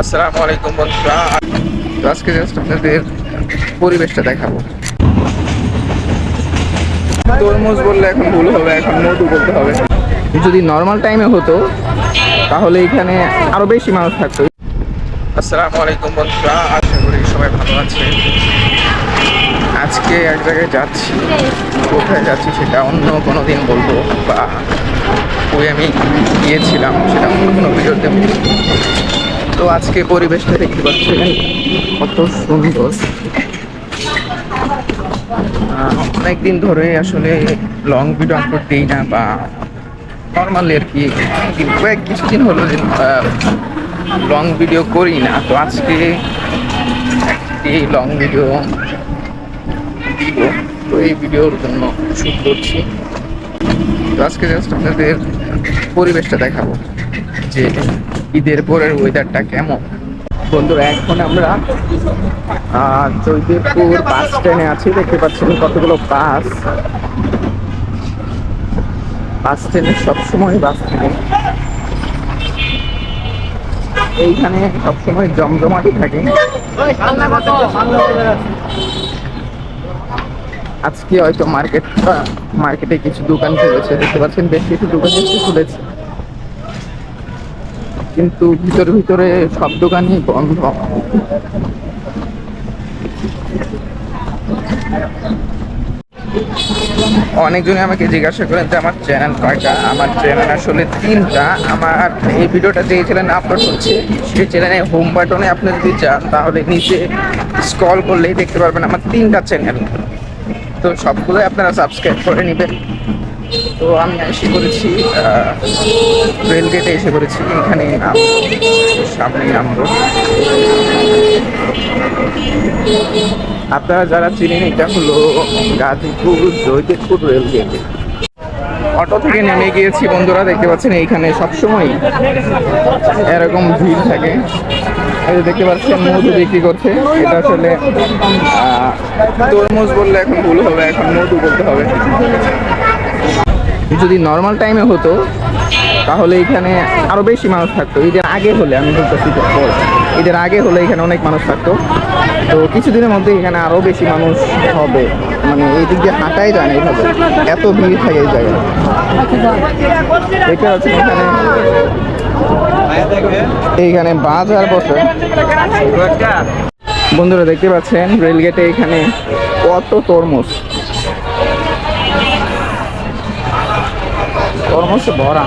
আসসালামু আলাইকুম বন্ধুরা। তো আজকে জাস্ট আপনাদের পরিবেশটা দেখাবো। তরমুজ বললে এখন ভুল হবে, এখন মধু বলতে হবে। যদি নর্মাল টাইমে হতো তাহলে এখানে আরো বেশি মানুষ থাকতো। আসসালামু আলাইকুম বন্ধুরা, আশা করি সবাই ভালো আছে। আজকে এক জায়গায় যাচ্ছি, কোথায় যাচ্ছি সেটা অন্য কোনো দিন বলবো, বা ওই আমি গিয়েছিলাম সেটা অন্য কোনো ভিডিওতে বলবো। তো আজকে পরিবেশটা দেখতে পাচ্ছেন কত সুন্দর। অনেকদিন ধরে আসলে লং ভিডিও আপলোড দিই না, বা নর্মালি আর কি কিছুদিন হলো যে লং ভিডিও করি না। তো আজকে একটি লং ভিডিও দিব, তো এই ভিডিওর জন্য শুট করছি। তো আজকে জাস্ট আপনাদের পরিবেশটা দেখাবো যে ঈদের পরের ওয়েদারটা কেমন। বন্ধুরা, এখন আমরা জয়দেবপুর বাস স্ট্যান্ডে আছি। দেখতে পাচ্ছেন কতগুলো বাস স্ট্যান্ডে সবসময় বাস থাকে। এইখানে সবসময় জমজমাটি থাকে। আজকে হয়তো মার্কেটে কিছু দোকান খুলেছে, দেখতে পাচ্ছেন বেশ কিছু দোকান খুলেছে, কিন্তু ভিতরে সব দোকানই বন্ধ। অনেকজনে আমাকে জিজ্ঞাসা করেন যে আমার চ্যানেল কয়টা। আমার চ্যানেল আসলে 3টা। আমার এই ভিডিওটা যে চ্যানেলে আপলোড হচ্ছে সেই চ্যানেলে হোম বাটনে আপনি যদি যান তাহলে নিচে স্ক্রল করলেই দেখতে পারবেন আমার 3টা চ্যানেল। তো সবগুলোই আপনারা সাবস্ক্রাইব করে নেবেন। তো আমি এসে করেছি রেলগেটে এসে করেছি, এখানে সামনে নামবো। আপনারা যারা চিনেন, এটা হলো গাজীপুর জয়দেবপুর রেলগেট। অটো থেকে নেমে গিয়েছি বন্ধুরা, দেখতে পাচ্ছেন এইখানে সবসময় এরকম ভিড় থাকে। এই যে দেখতে পাচ্ছেন মধু বিক্রি করছে, এটা আসলে তরমুজ বললে এখন ভুল হবে, এখন মধু বলতে হবে। যদি নর্মাল টাইমে হতো তাহলে এখানে আরো বেশি মানুষ থাকতো। ঈদের আগে হলে, আমি বলতেছি ঈদের আগে হলে এখানে অনেক মানুষ থাকতো। তো কিছুদিনের মধ্যে এখানে আরো বেশি মানুষ হবে, মানে এই দিক দিয়ে হাঁটাই যায় না, এইভাবে এত ভিড় থাকে এই জায়গায়। দেখতে পাচ্ছেন এইখানে বাজার বসে। বন্ধুরা দেখতে পাচ্ছেন রেলগেটে এখানে কত তরমুজ ভরা।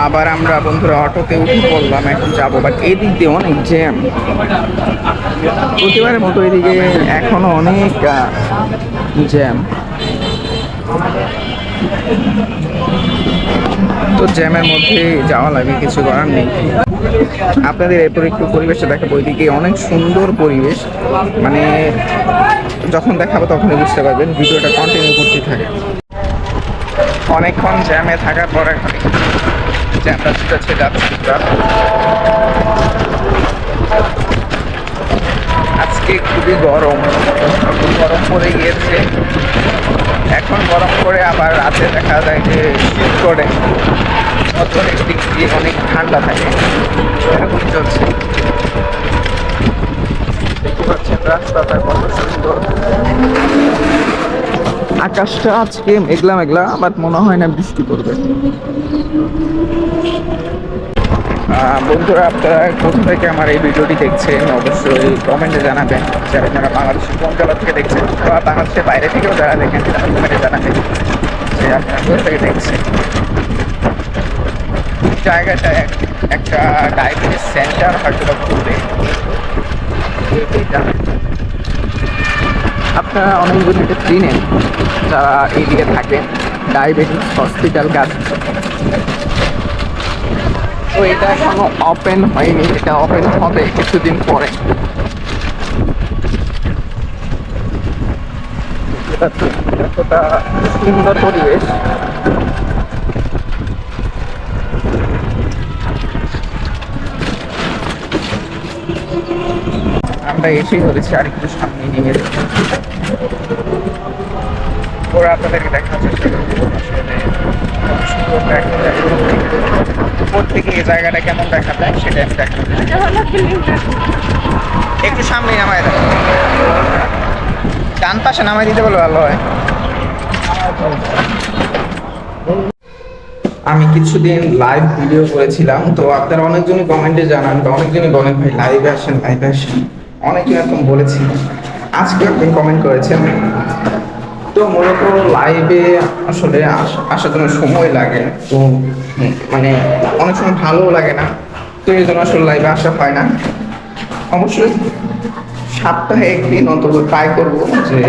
আবার আমরা বন্ধুরা অটোতে উঠে পড়লাম, এখন যাবো, বাট এই দিক দিয়ে অনেক জ্যাম। প্রতিবারের মতো এদিকে এখনো অনেক জ্যাম। তো জ্যামের মধ্যে যাওয়া লাগে, কিছু করার নেই। আপনাদের এরপর একটু পরিবেশটা দেখাবো। ওইদিকে অনেক সুন্দর পরিবেশ, মানে যখন দেখাবো তখনই বুঝতে পারবেন। ভিডিওটা কন্টিনিউ করতে থাকে। অনেকক্ষণ জ্যামে থাকার পর এখন জ্যামটা ছুটেছে যাচ্ছে। আজকে খুবই গরম পড়ে গিয়েছে। এখন গরম করে আবার রাতে দেখা যায় যে শীত করে, অনেক দিক দিয়ে অনেক ঠান্ডা থাকে, এরকম চলছে। দেখতে পাচ্ছেন রাস্তাটা কত সুন্দর। আকাশটা আজকে মেঘলা মেঘলা, বাট মনে হয় না বৃষ্টি পড়বে। বন্ধুরা, আপনারা কোথা থেকে আমার এই ভিডিওটি দেখছেন অবশ্যই কমেন্টে জানাবেন। যারা যারা বাংলাদেশের কোন জেলা থেকে দেখছেন বা বাংলাদেশের বাইরে থেকেও যারা দেখেন তারা কমেন্টে জানাবেন যে আপনারা কোথা থেকে দেখছেন। জায়গাটা একটা ডায়াবেটিস সেন্টার হয়তো বা ঘুরবে। আপনারা অনেকজন এটা চিনেন যারা এইদিকে থাকেন, ডায়াবেটিস হসপিটাল গাজীপুর। তো এটা এখনো ওপেন হয়নি, এটা ওপেন হবে কিছুদিন পরে। এতটা সুন্দর পরিবেশ। আমরা এসেই ধরেছি, আর একটু সামনে নিয়ে যাচ্ছি। ওরা আপনাদেরকে দেখার চেষ্টা করবো আসলে সুন্দর একটা উপর থেকে এই জায়গাটা কেমন দেখা যায় সেটা আমি দেখাবো। একটু সামনে নামাই দেয়, ডান পাশে নামাই দিতে বলো ভালো হয়। আমি কিছুদিন লাইভ ভিডিও করেছিলাম, তো আপনারা অনেকজনই কমেন্টে জানান বা অনেকজনই বলেন ভাই লাইভে আসেন লাইভে আসেন, অনেকজন এরকম বলেছি। আজকে আপনি কমেন্ট করেছেন, তো মূলত লাইভে আসলে আসার জন্য সময় লাগে, তো মানে অনেক সময় ভালোও লাগে না, তো এই জন্য আসলে লাইভে আসা হয় না। অবশ্যই সপ্তাহে একদিন অন্তত ট্রাই করবো যে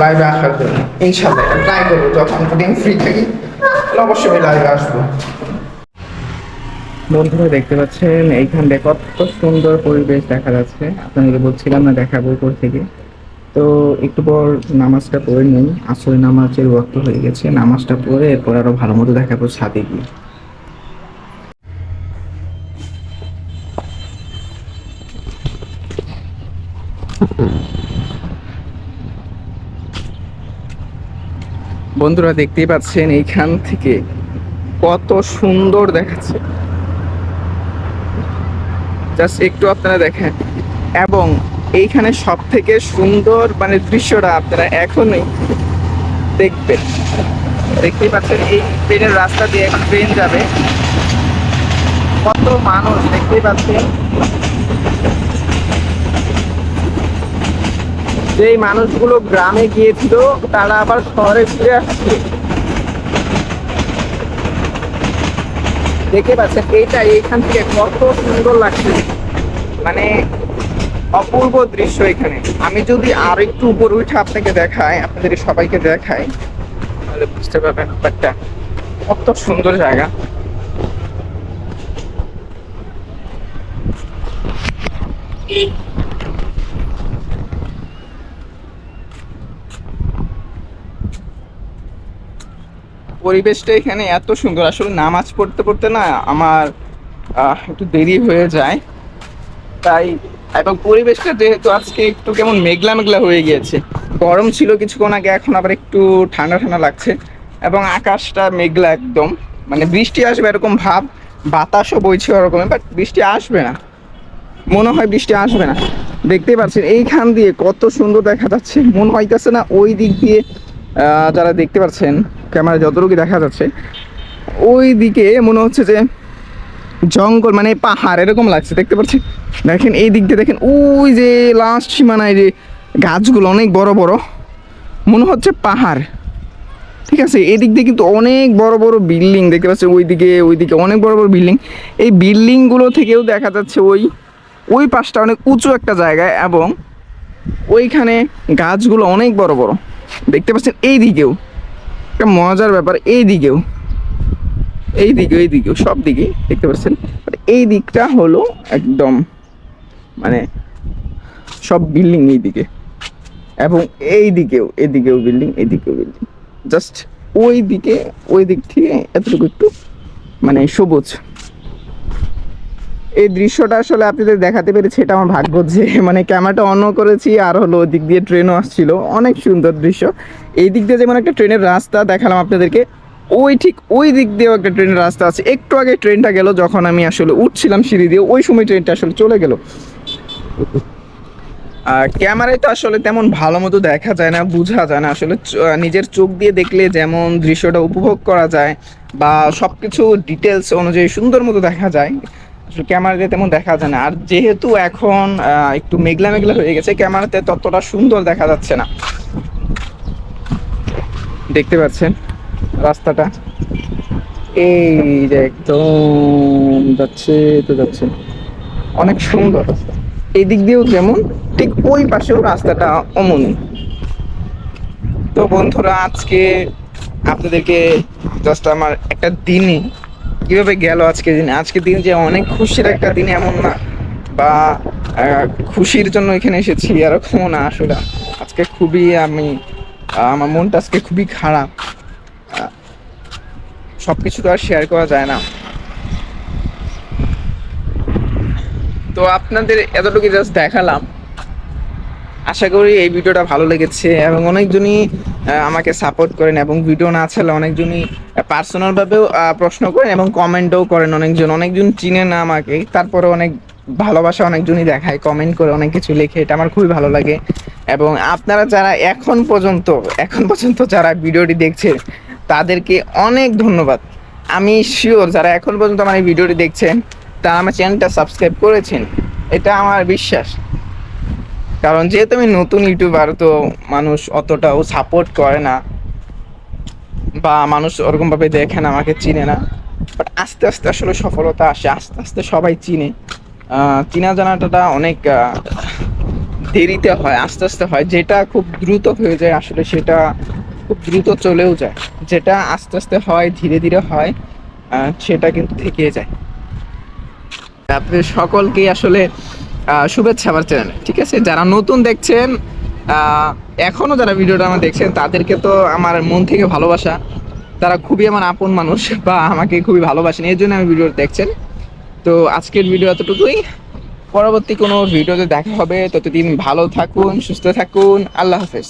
লাইভে আসার জন্য, ইনশাল্লাহ ট্রাই করবো, যখন দিন ফ্রি থাকি অবশ্যই আমি লাইভে আসবো। বন্ধুরা দেখতে পাচ্ছেন এইখানটা কত সুন্দর পরিবেশ দেখা যাচ্ছে, আপনাদেরকে বলছিলাম না দেখাবো উপর থেকে। তো একটু পর নামাজটা পড়ে নিই, আসলে নামাজের ওয়াক্ত হয়ে গেছে, নামাজটা পড়ে এরপর আরো ভালো মতো দেখাবো ছাদে গিয়ে। বন্ধুরা দেখতেই পাচ্ছেন এইখান থেকে কত সুন্দর দেখাচ্ছে, জাস্ট একটু আপনারা দেখেন। এবং এইখানে সব থেকে সুন্দর মানে দৃশ্যটা আপনারা এখনই দেখবেন। দেখতেই পাচ্ছেন এই ট্রেনের রাস্তা দিয়ে এখন ট্রেন যাবে, কত মানুষ দেখতেই পাচ্ছেন। যেই মানুষগুলো গ্রামে গিয়েছিল তারা আবার শহরে ফিরে আসছে, দেখতে পাচ্ছেন। এইখান থেকে কত সুন্দর লাগছে, মানে অপূর্ব দৃশ্য এখানে। আমি যদি আর একটু উপর উঠে আপনাকে দেখাই, আপনাদের সবাইকে দেখাই, তাহলে বুঝতে পারবেন ব্যাপারটা কত সুন্দর জায়গা। পরিবেশটা এখানে এত সুন্দর, আসলে নামাজ পড়তে পড়তে না আমার একটু দেরি হয়ে যায় তাই। এবং পরিবেশটা যেহেতু আজকে একটু কেমন মেঘলা মেঘলা হয়ে গিয়েছে, গরম ছিল কিছুক্ষণ আগে, এখন আবার একটু ঠান্ডা ঠান্ডা লাগছে এবং আকাশটা মেঘলা একদম, মানে বৃষ্টি আসবে এরকম ভাব, বাতাসও বইছে ওরকম, বাট বৃষ্টি আসবে না, মনে হয় বৃষ্টি আসবে না। দেখতেই পাচ্ছেন এইখান দিয়ে কত সুন্দর দেখা যাচ্ছে, মনে হইতেছে না ওই দিক দিয়ে যারা দেখতে পাচ্ছেন ক্যামেরা যতটুকু দেখা যাচ্ছে ওই দিকে মনে হচ্ছে যে জঙ্গল মানে পাহাড় এরকম লাগছে, দেখতে পাচ্ছেন। দেখেন এই দিক দিয়ে দেখেন, ওই যে লাস্ট সীমানায় যে গাছগুলো অনেক বড় বড়, মনে হচ্ছে পাহাড়, ঠিক আছে। এই দিক দিয়ে কিন্তু অনেক বড় বড় বিল্ডিং দেখতে পাচ্ছেন, ওইদিকে অনেক বড় বড় বিল্ডিং। এই বিল্ডিংগুলো থেকেও দেখা যাচ্ছে ওই পাশটা অনেক উঁচু একটা জায়গায়, এবং ওইখানে গাছগুলো অনেক বড় বড় দেখতে পাচ্ছেন। এই দিকেও একটা মজার ব্যাপার, এইদিকেও সব দিকেই দেখতে পাচ্ছেন। এই দিকটা হলো একদম মানে সব বিল্ডিং এই দিকে, এবং এদিকেও বিল্ডিং, জাস্ট ওই দিক থেকে এতটুকু একটু মানে সবুজ। এই দৃশ্যটা আসলে আপনাদের দেখাতে পেরেছি, এটা আমার ভাগ্য যে মানে ক্যামেরাটা অন করেছি, আর হলো ওই দিক দিয়ে ট্রেনও আসছিল, অনেক সুন্দর দৃশ্য। এই দিক দিয়ে যেমন একটা ট্রেনের রাস্তা দেখালাম আপনাদেরকে, ঠিক ওই দিক দিয়েও একটা ট্রেনের রাস্তা আছে। একটু আগে ট্রেনটা গেল, যখন আমি আসলে উঠছিলাম সিঁড়ি দিয়ে, ওই সময় ট্রেনটা আসলে চলে গেল। আর ক্যামেরায় তো আসলে তেমন ভালো মতো দেখা যায় না, বোঝা যায় না, আসলে নিজের চোখ দিয়ে দেখলে যেমন দৃশ্যটা উপভোগ করা যায় বা সব কিছু ডিটেলস অনুযায়ী সুন্দর মতো দেখা যায়, আসলে ক্যামেরাতে তেমন দেখা যায় না। আর যেহেতু এখন একটু মেঘলা মেঘলা হয়ে গেছে, ক্যামেরাতে ততটা সুন্দর দেখা যাচ্ছে না। দেখতে পাচ্ছেন রাস্তাটা, এই যে একদম যাচ্ছে অনেক সুন্দর। এই দিক দিয়েও যেমন, ঠিক ওই পাশেও রাস্তাটা অমনি। তো বন্ধুরা আজকে আপনাদেরকে জাস্ট আমার একটা দিনই কিভাবে গেল আজকে দিন যে অনেক খুশির একটা দিন এমন না, বা খুশির জন্য এখানে এসেছি এরকম না। আসলে আজকে খুবই আমার মনটা আজকে খুবই খারাপ, সবকিছু তো আর শেয়ার করা যায় না। তো আপনাদের এতটুকু জাস্ট দেখালাম, আশা করি এই ভিডিওটা ভালো লেগেছে এবং অনেকজনই আমাকে সাপোর্ট করেন এবং ভিডিও না ছাড়লে অনেকজনই পার্সোনালভাবেও প্রশ্ন করেন এবং কমেন্টও করেন। অনেকজন চিনে না আমাকে, তারপরে অনেক ভালোবাসা অনেকজনই দেখায়, কমেন্ট করে অনেক কিছু লেখে, এটা আমার খুবই ভালো লাগে। এবং আপনারা যারা এখন পর্যন্ত যারা ভিডিওটি দেখছেন তাদেরকে অনেক ধন্যবাদ। আমি শিওর যারা এখন পর্যন্ত আমার এই ভিডিওটি দেখছেন তারা আমার চ্যানেলটা সাবস্ক্রাইব করেছেন, এটা আমার বিশ্বাস। কারণ যেহেতু আমি নতুন ইউটিউবার, তো মানুষ অতটাও সাপোর্ট করে না বা মানুষ ওরকমভাবে দেখে না, আমাকে চিনে না। বাট আস্তে আস্তে আসলে সফলতা আসে, আস্তে আস্তে সবাই চিনে। চিনা জানাটা অনেক দেরিতে হয়, আস্তে আস্তে হয়। যেটা খুব দ্রুত হয়ে যায় আসলে সেটা খুব দ্রুত চলেও যায়, যেটা আস্তে আস্তে হয়, ধীরে ধীরে হয়, সেটা কিন্তু থেকে যায়। আপনাদের সকলকেই আসলে শুভেচ্ছা আমার চ্যানেলে, ঠিক আছে? যারা নতুন দেখছেন, এখনও যারা ভিডিওটা আমার দেখছেন তাদেরকে তো আমার মন থেকে ভালোবাসা। তারা খুবই আমার আপন মানুষ বা আমাকে খুবই ভালোবাসেন, এই জন্য আমি ভিডিও দেখছেন। তো আজকের ভিডিও এতটুকুই। পরবর্তী কোনো ভিডিওতে দেখা হবে, ততদিন ভালো থাকুন, সুস্থ থাকুন, আল্লাহ হাফেজ।